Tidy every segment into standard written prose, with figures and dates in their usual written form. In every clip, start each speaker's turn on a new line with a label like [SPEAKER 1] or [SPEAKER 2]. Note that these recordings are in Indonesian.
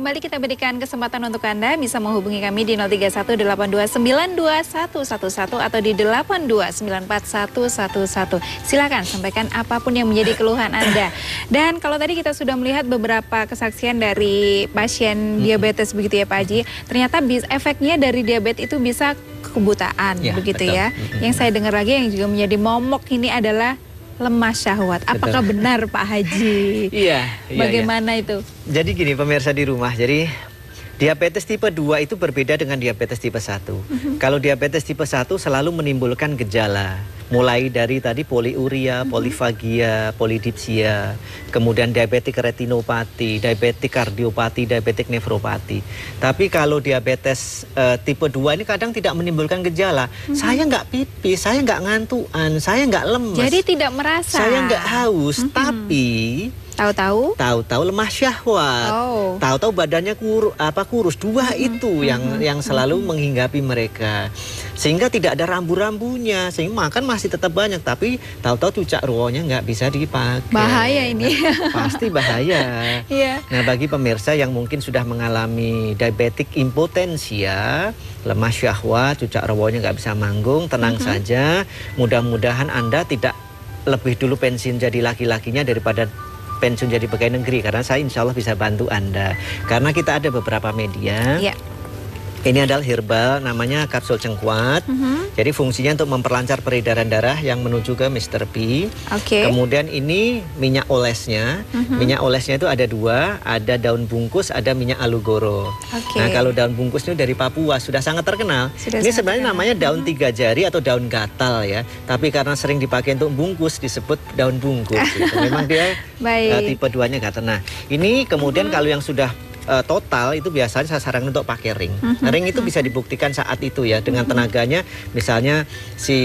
[SPEAKER 1] kembali kita berikan kesempatan untuk Anda bisa menghubungi kami di 03182921111 atau di 8294111. Silakan sampaikan apapun yang menjadi keluhan Anda. Dan kalau tadi kita sudah melihat beberapa kesaksian dari pasien diabetes begitu ya Pak Haji, ternyata efeknya dari diabetes itu bisa kebutaan begitu
[SPEAKER 2] betul.
[SPEAKER 1] ya. Yang saya dengar lagi yang juga menjadi momok ini adalah lemah syahwat. Apakah benar Pak Haji?
[SPEAKER 2] Iya.
[SPEAKER 1] Bagaimana itu?
[SPEAKER 2] Jadi gini pemirsa di rumah, jadi diabetes tipe 2 itu berbeda dengan diabetes tipe 1. Kalau diabetes tipe 1 selalu menimbulkan gejala. Mulai dari tadi poliuria, polifagia, polidipsia, kemudian diabetik retinopati, diabetik kardiopati, diabetik nefropati. Tapi kalau diabetes tipe 2 ini kadang tidak menimbulkan gejala. Saya nggak pipis, saya nggak ngantuan, saya nggak lemes.
[SPEAKER 1] Jadi tidak merasa.
[SPEAKER 2] Saya nggak haus, tapi tahu-tahu lemah syahwat. Tahu-tahu badannya kurus. Dua itu yang selalu menghinggapi mereka. Sehingga tidak ada rambu-rambunya, sehingga makan masih tetap banyak, tapi tahu-tahu cucak ruonya nggak bisa dipakai.
[SPEAKER 1] Bahaya ini.
[SPEAKER 2] Pasti bahaya. Nah, bagi pemirsa yang mungkin sudah mengalami diabetik impotensia, lemah syahwat, cucak ruonya nggak bisa manggung, tenang saja. Mudah-mudahan Anda tidak lebih dulu pensiun jadi laki-lakinya daripada pensiun jadi pegawai negeri, karena saya insya Allah bisa bantu Anda. Karena kita ada beberapa media. Ini adalah herbal, namanya kapsul cengkuat. Jadi fungsinya untuk memperlancar peredaran darah yang menuju ke Mr. P. Kemudian ini minyak olesnya. Minyak olesnya itu ada dua, ada daun bungkus, ada minyak alugoro. Nah, kalau daun bungkus itu dari Papua, sudah sangat terkenal. Ini sebenarnya namanya daun 3 jari atau daun gatal ya. Tapi karena sering dipakai untuk bungkus disebut daun bungkus. Gitu. Memang dia tipe 2-nya gatal. Nah, ini kemudian kalau yang sudah total itu biasanya saya sarankan untuk pakai ring. Ring itu bisa dibuktikan saat itu ya dengan tenaganya. Misalnya si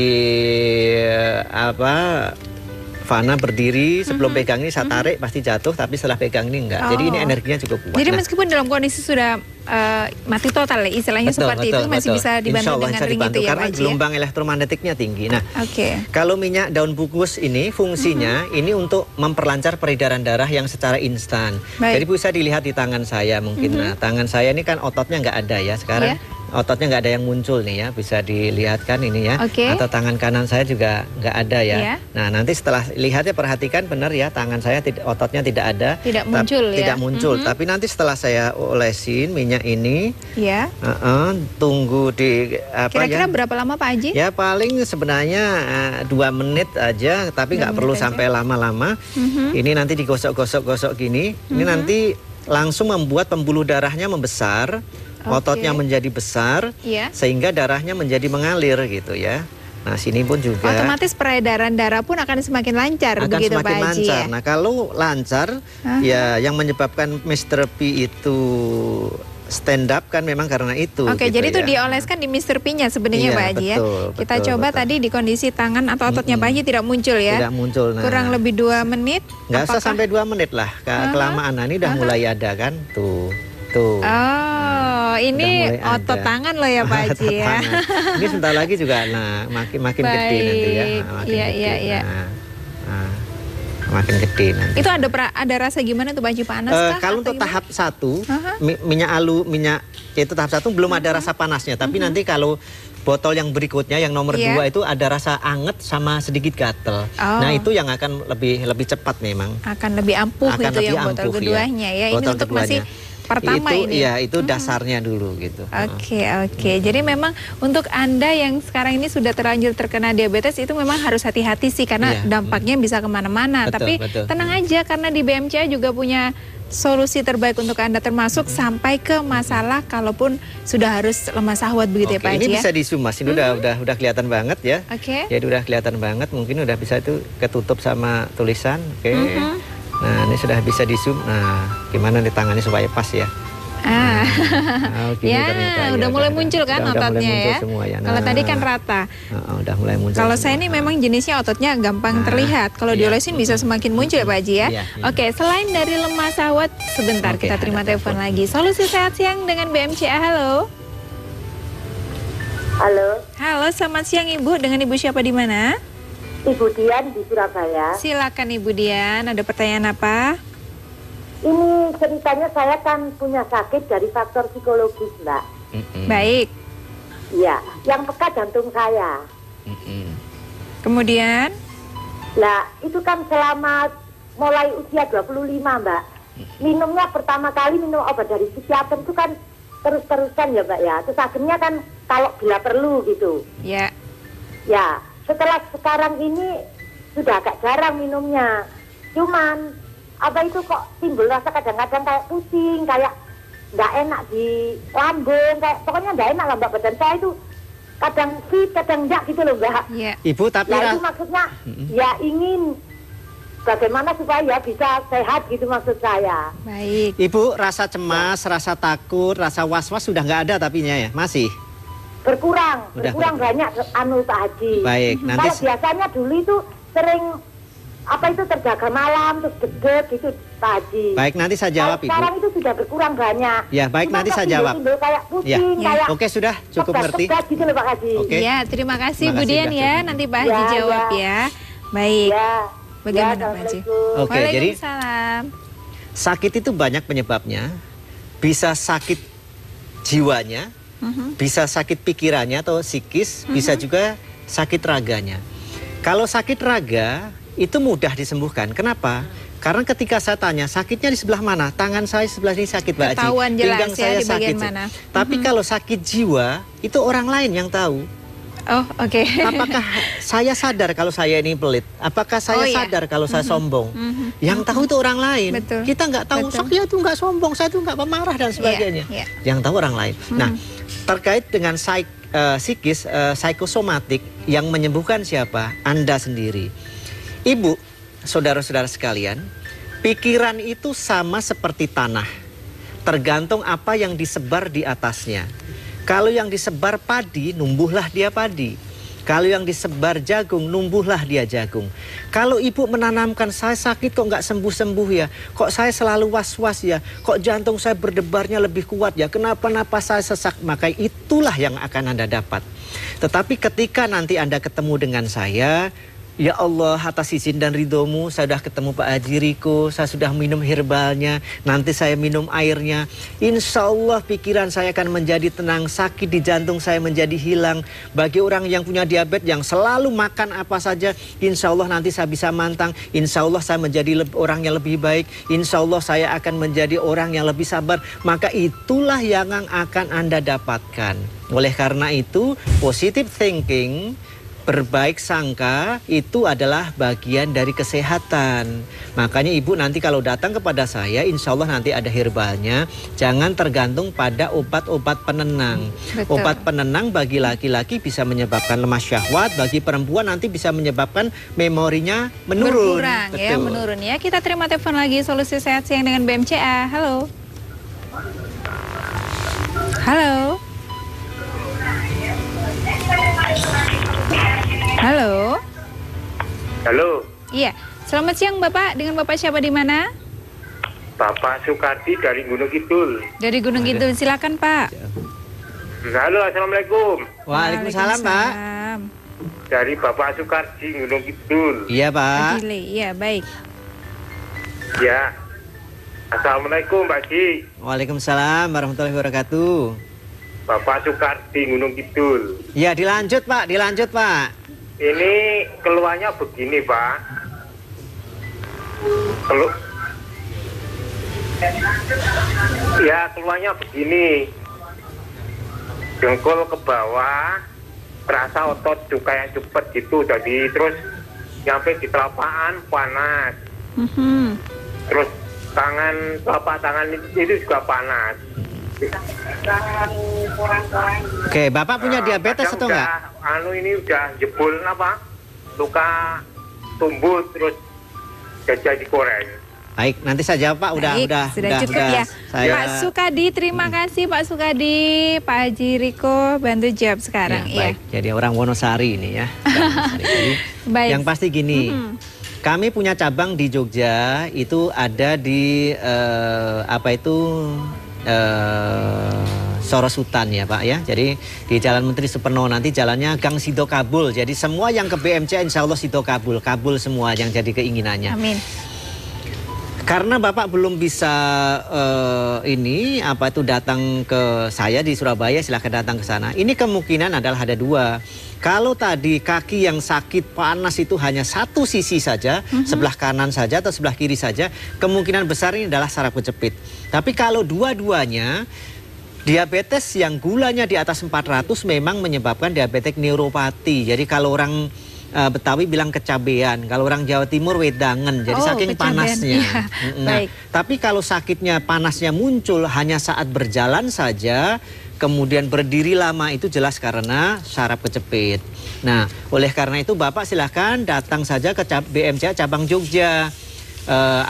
[SPEAKER 2] Fana berdiri sebelum pegang ini saya tarik pasti jatuh, tapi setelah pegang ini enggak. Jadi ini energinya cukup kuat.
[SPEAKER 1] Jadi meskipun dalam kondisi sudah mati total ya istilahnya seperti itu masih bisa dibantu dengan ring itu ya
[SPEAKER 2] karena
[SPEAKER 1] Pak Haji,
[SPEAKER 2] gelombang elektromagnetiknya tinggi. Nah, kalau minyak daun bungkus ini fungsinya ini untuk memperlancar peredaran darah yang secara instan. Jadi bisa dilihat di tangan saya mungkin. Nah, tangan saya ini kan ototnya nggak ada ya sekarang. Ototnya nggak ada yang muncul nih ya, bisa dilihatkan ini ya. Atau tangan kanan saya juga nggak ada ya. Nah, nanti setelah lihatnya perhatikan benar ya, tangan saya ototnya tidak ada. Tidak muncul. Tapi nanti setelah saya olesin minyak ini, tunggu di
[SPEAKER 1] kira-kira berapa lama Pak Haji?
[SPEAKER 2] Ya paling sebenarnya 2 menit aja, tapi nggak perlu sampai lama-lama. Ini nanti digosok-gosok gini. Ini nanti langsung membuat pembuluh darahnya membesar. Ototnya menjadi besar, sehingga darahnya menjadi mengalir gitu ya. Nah, sini pun juga
[SPEAKER 1] otomatis peredaran darah pun akan semakin lancar begitu Pak Haji ya?
[SPEAKER 2] Nah, kalau lancar ya yang menyebabkan Mr. P itu stand up kan memang karena itu.
[SPEAKER 1] Jadi itu dioleskan di Mr. P-nya sebenarnya Pak Haji ya. Kita coba tadi di kondisi tangan atau ototnya Pak Haji tidak muncul ya. Tidak muncul. Nah, kurang lebih 2 menit.
[SPEAKER 2] Nggak usah sampai 2 menit lah. Kelamaan. Nah, ini udah mulai ada kan tuh.
[SPEAKER 1] Ini otot tangan loh ya Pak Haji ya.
[SPEAKER 2] Ini sebentar lagi juga makin gede nanti ya. Makin gede nanti.
[SPEAKER 1] Itu ada rasa gimana tuh Pak Haji, panas kah?
[SPEAKER 2] Kalau untuk tahap 1 minyak itu tahap 1 belum ada rasa panasnya, tapi nanti kalau botol yang berikutnya yang nomor 2 itu ada rasa anget sama sedikit gatel. Nah, itu yang akan lebih cepat memang.
[SPEAKER 1] Akan lebih ampuh itu yang botol keduanya ya. Ini untuk masih pertama
[SPEAKER 2] itu,
[SPEAKER 1] ini.
[SPEAKER 2] Ya, itu dasarnya dulu gitu.
[SPEAKER 1] Jadi memang untuk Anda yang sekarang ini sudah terlanjur terkena diabetes itu memang harus hati-hati sih karena dampaknya bisa kemana-mana. Tapi tenang aja karena di BMCA juga punya solusi terbaik untuk Anda termasuk sampai ke masalah kalaupun sudah harus lemah syahwat begitu ya Pak Haji.
[SPEAKER 2] Ini bisa di zoom Mas, ini udah kelihatan banget ya. Jadi udah kelihatan banget, mungkin udah bisa itu ketutup sama tulisan. Nah, ini sudah bisa di zoom. Nah, gimana nih tangannya supaya pas ya?
[SPEAKER 1] Udah mulai muncul kan ototnya ya. Kalau tadi kan rata.
[SPEAKER 2] Udah mulai muncul.
[SPEAKER 1] Kalau saya ini memang jenisnya ototnya gampang terlihat. Kalau diolesin bisa semakin muncul ya Pak Haji ya. Selain dari lemah syahwat, sebentar kita terima telepon lagi. Solusi Sehat Siang dengan BMCA. Halo. Halo, selamat siang Ibu. Dengan Ibu siapa di mana?
[SPEAKER 3] Ibu Dian di Surabaya.
[SPEAKER 1] Silakan Ibu Dian, ada pertanyaan apa?
[SPEAKER 3] Ini ceritanya saya kan punya sakit dari faktor psikologis, Mbak.
[SPEAKER 1] Baik.
[SPEAKER 3] Iya, yang peka jantung saya.
[SPEAKER 1] Kemudian?
[SPEAKER 3] Nah, itu kan selama mulai usia 25, Mbak. Minumnya pertama kali minum obat dari psikiater itu kan terus-terusan ya, Mbak ya. Terus akhirnya kan kalau bila perlu gitu.
[SPEAKER 1] Ya.
[SPEAKER 3] Ya, setelah sekarang ini sudah agak jarang minumnya. Cuman apa itu kok timbul rasa kadang-kadang kayak pusing, kayak nggak enak di lambung, kayak pokoknya nggak enak lah, Mbak. Badan saya itu kadang fit, kadang enggak gitu loh, Mbak.
[SPEAKER 1] Ya.
[SPEAKER 2] Ibu tapi
[SPEAKER 3] itu maksudnya ya ingin bagaimana supaya ya bisa sehat gitu maksud saya.
[SPEAKER 1] Baik.
[SPEAKER 2] Ibu rasa cemas, rasa takut, rasa was-was sudah nggak ada tapinya ya? Masih?
[SPEAKER 3] Berkurang banyak Pak Haji.
[SPEAKER 2] Baik, nanti
[SPEAKER 3] kalau biasanya dulu itu sering apa itu terjaga malam terus deg gitu Pak Haji.
[SPEAKER 2] Baik, nanti saya jawab Ibu.
[SPEAKER 3] Sekarang itu sudah berkurang banyak.
[SPEAKER 2] Ya, baik.
[SPEAKER 3] Cuma
[SPEAKER 2] nanti saya jawab.
[SPEAKER 3] Kayak pusing,
[SPEAKER 2] ya.
[SPEAKER 3] kayak
[SPEAKER 2] Oke, sudah cukup ngerti.
[SPEAKER 3] Gitu loh Pak Haji.
[SPEAKER 2] Oke.
[SPEAKER 1] Ya, terima kasih Bu Dian ya. Nanti Pak Haji jawab ya. Baik.
[SPEAKER 3] Ya.
[SPEAKER 1] Bagaimana Pak Haji?
[SPEAKER 2] Oke, jadi sakit itu banyak penyebabnya. Bisa sakit jiwanya, bisa sakit pikirannya atau psikis, bisa juga sakit raganya. Kalau sakit raga itu mudah disembuhkan. Kenapa? Karena ketika saya tanya sakitnya di sebelah mana, tangan saya sebelah ini sakit, Mbak Haji.
[SPEAKER 1] Ketahuan jelas
[SPEAKER 2] pinggang
[SPEAKER 1] ya
[SPEAKER 2] saya
[SPEAKER 1] di bagian
[SPEAKER 2] sakit.
[SPEAKER 1] mana.
[SPEAKER 2] Tapi kalau sakit jiwa itu orang lain yang tahu.
[SPEAKER 1] Oh, oke.
[SPEAKER 2] Apakah saya sadar kalau saya ini pelit? Apakah saya sadar kalau saya sombong? Yang tahu itu orang lain.
[SPEAKER 1] Betul.
[SPEAKER 2] Kita nggak tahu. Saya itu nggak sombong, saya itu nggak pemarah dan sebagainya. Yang tahu orang lain. Nah, terkait dengan psikis, psikosomatik yang menyembuhkan siapa? Anda sendiri. Ibu, saudara-saudara sekalian, pikiran itu sama seperti tanah. Tergantung apa yang disebar di atasnya. Kalau yang disebar padi, numbuhlah dia padi. Kalau yang disebar jagung, numbuhlah dia jagung. Kalau ibu menanamkan, saya sakit kok nggak sembuh-sembuh ya, kok saya selalu was-was ya, kok jantung saya berdebarnya lebih kuat ya, kenapa saya sesak, maka itulah yang akan Anda dapat. Tetapi ketika nanti Anda ketemu dengan saya, ya Allah, atas izin dan ridhomu, saya sudah ketemu Pak Haji Riko, saya sudah minum herbalnya, nanti saya minum airnya. Insya Allah pikiran saya akan menjadi tenang, sakit di jantung saya menjadi hilang. Bagi orang yang punya diabetes, yang selalu makan apa saja, insya Allah nanti saya bisa mantang. Insya Allah saya menjadi orang yang lebih baik. Insya Allah saya akan menjadi orang yang lebih sabar. Maka itulah yang akan Anda dapatkan. Oleh karena itu, positive thinking, berbaik sangka itu adalah bagian dari kesehatan. Makanya ibu nanti kalau datang kepada saya, insya Allah nanti ada herbalnya. Jangan tergantung pada obat-obat penenang.
[SPEAKER 1] Betul.
[SPEAKER 2] Obat penenang bagi laki-laki bisa menyebabkan lemah syahwat, bagi perempuan nanti bisa menyebabkan memorinya menurun.
[SPEAKER 1] Berkurang ya, menurun ya. Kita terima telepon lagi, Solusi Sehat Siang dengan BMCA. Halo. Halo. Halo.
[SPEAKER 4] Halo.
[SPEAKER 1] Iya. Selamat siang Bapak. Dengan Bapak siapa di mana?
[SPEAKER 4] Bapak Sukardi dari Gunung Kidul.
[SPEAKER 1] Dari Gunung Kidul. Silakan Pak.
[SPEAKER 4] Halo, assalamualaikum.
[SPEAKER 2] Waalaikumsalam Pak.
[SPEAKER 4] Dari Bapak Sukardi Gunung Kidul.
[SPEAKER 2] Iya Pak.
[SPEAKER 1] Iya baik.
[SPEAKER 4] Ya. Assalamualaikum Pak Ji.
[SPEAKER 2] Waalaikumsalam warahmatullahi wabarakatuh.
[SPEAKER 4] Bapak Sukardi Gunung Kidul.
[SPEAKER 2] Ya dilanjut Pak, dilanjut Pak.
[SPEAKER 4] Ini keluarnya begini Pak. Ya keluarnya begini. Jengkol ke bawah, terasa otot juga yang cepet gitu. Jadi terus nyampe di telapak panas. Terus telapak tangan itu juga panas.
[SPEAKER 2] Oke, Bapak punya diabetes atau enggak?
[SPEAKER 4] Ini udah jebol apa? Luka tumbuh terus jadi koreng.
[SPEAKER 2] Baik, nanti saya jawab Pak. Udah
[SPEAKER 1] cukup ya. Pak Sukadi, terima kasih Pak Sukadi. Pak Haji Riko bantu jawab sekarang ya.
[SPEAKER 2] Baik, jadi orang Wonosari ini ya. Baik. Yang pasti gini. Kami punya cabang di Jogja, itu ada di Sorosutan ya Pak ya. Jadi di Jalan Menteri Superno, nanti jalannya Gang Sido Kabul. Jadi semua yang ke BMC insya Allah Sido Kabul semua yang jadi keinginannya.
[SPEAKER 1] Amin.
[SPEAKER 2] Karena Bapak belum bisa datang ke saya di Surabaya, silahkan datang ke sana. Ini kemungkinan adalah ada dua. Kalau tadi kaki yang sakit panas itu hanya satu sisi saja, sebelah kanan saja atau sebelah kiri saja, kemungkinan besar ini adalah saraf kejepit. Tapi kalau dua-duanya, diabetes yang gulanya di atas 400 memang menyebabkan diabetes neuropati. Jadi kalau orang Betawi bilang kecabean, kalau orang Jawa Timur wedangan, jadi saking kecabean, panasnya.
[SPEAKER 1] Iya.
[SPEAKER 2] Nah, tapi kalau sakitnya panasnya muncul hanya saat berjalan saja, kemudian berdiri lama, itu jelas karena saraf kejepit. Nah, oleh karena itu Bapak silahkan datang saja ke BMCA cabang Jogja.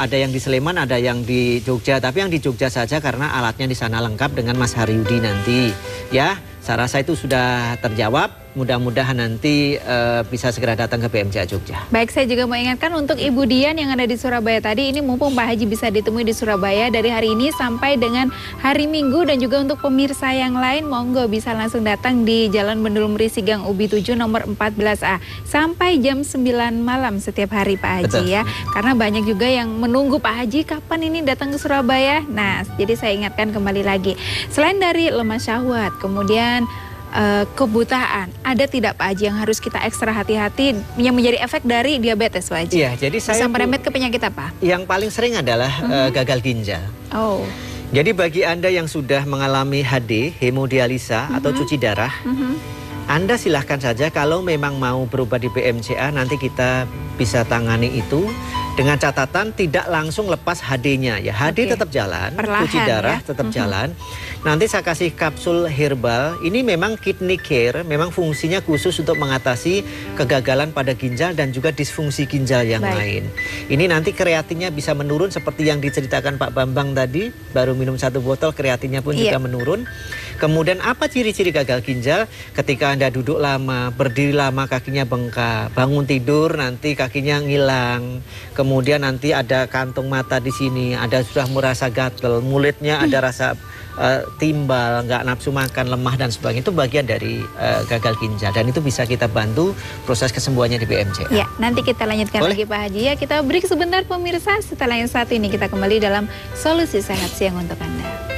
[SPEAKER 2] Ada yang di Sleman, ada yang di Jogja, tapi yang di Jogja saja karena alatnya di sana lengkap dengan Mas Haryudi nanti. Ya, saya rasa itu sudah terjawab. Mudah-mudahan nanti bisa segera datang ke BMCA Jogja.
[SPEAKER 1] Baik, saya juga mau ingatkan untuk Ibu Dian yang ada di Surabaya tadi, ini mumpung Pak Haji bisa ditemui di Surabaya dari hari ini sampai dengan hari Minggu, dan juga untuk pemirsa yang lain, monggo bisa langsung datang di Jalan Bendul Merisi Gang Ubi 7 nomor 14A sampai jam 9 malam setiap hari Pak Haji. Betul. Ya. Karena banyak juga yang menunggu Pak Haji kapan ini datang ke Surabaya. Nah, jadi saya ingatkan kembali lagi. Selain dari lemas syahwat, kemudian kebutaan, ada tidak Pak Haji yang harus kita ekstra hati-hati yang menjadi efek dari diabetes Pak Haji?
[SPEAKER 2] Iya, jadi saya
[SPEAKER 1] merembet ke penyakit apa?
[SPEAKER 2] Yang paling sering adalah gagal ginjal.
[SPEAKER 1] Oh.
[SPEAKER 2] Jadi bagi Anda yang sudah mengalami HD, hemodialisa atau cuci darah, Anda silahkan saja kalau memang mau berobat di BMCA, nanti kita bisa tangani itu. Dengan catatan tidak langsung lepas HD-nya ya. HD tetap jalan, perlahan, cuci darah tetap jalan. Nanti saya kasih kapsul herbal. Ini memang kidney care, memang fungsinya khusus untuk mengatasi kegagalan pada ginjal dan juga disfungsi ginjal yang lain. Ini nanti kreatinnya bisa menurun seperti yang diceritakan Pak Bambang tadi. Baru minum 1 botol kreatinnya pun juga menurun. Kemudian apa ciri-ciri gagal ginjal? Ketika Anda duduk lama, berdiri lama, kakinya bengkak, bangun tidur nanti kakinya ngilang. Kemudian nanti ada kantung mata di sini, ada sudah merasa gatel, mulutnya ada rasa timbal, nggak nafsu makan, lemah dan sebagainya. Itu bagian dari gagal ginjal, dan itu bisa kita bantu proses kesembuhannya di BMCA.
[SPEAKER 1] Ya, nanti kita lanjutkan lagi Pak Haji ya. Kita break sebentar pemirsa, setelah yang satu ini kita kembali dalam Solusi Sehat Siang untuk Anda.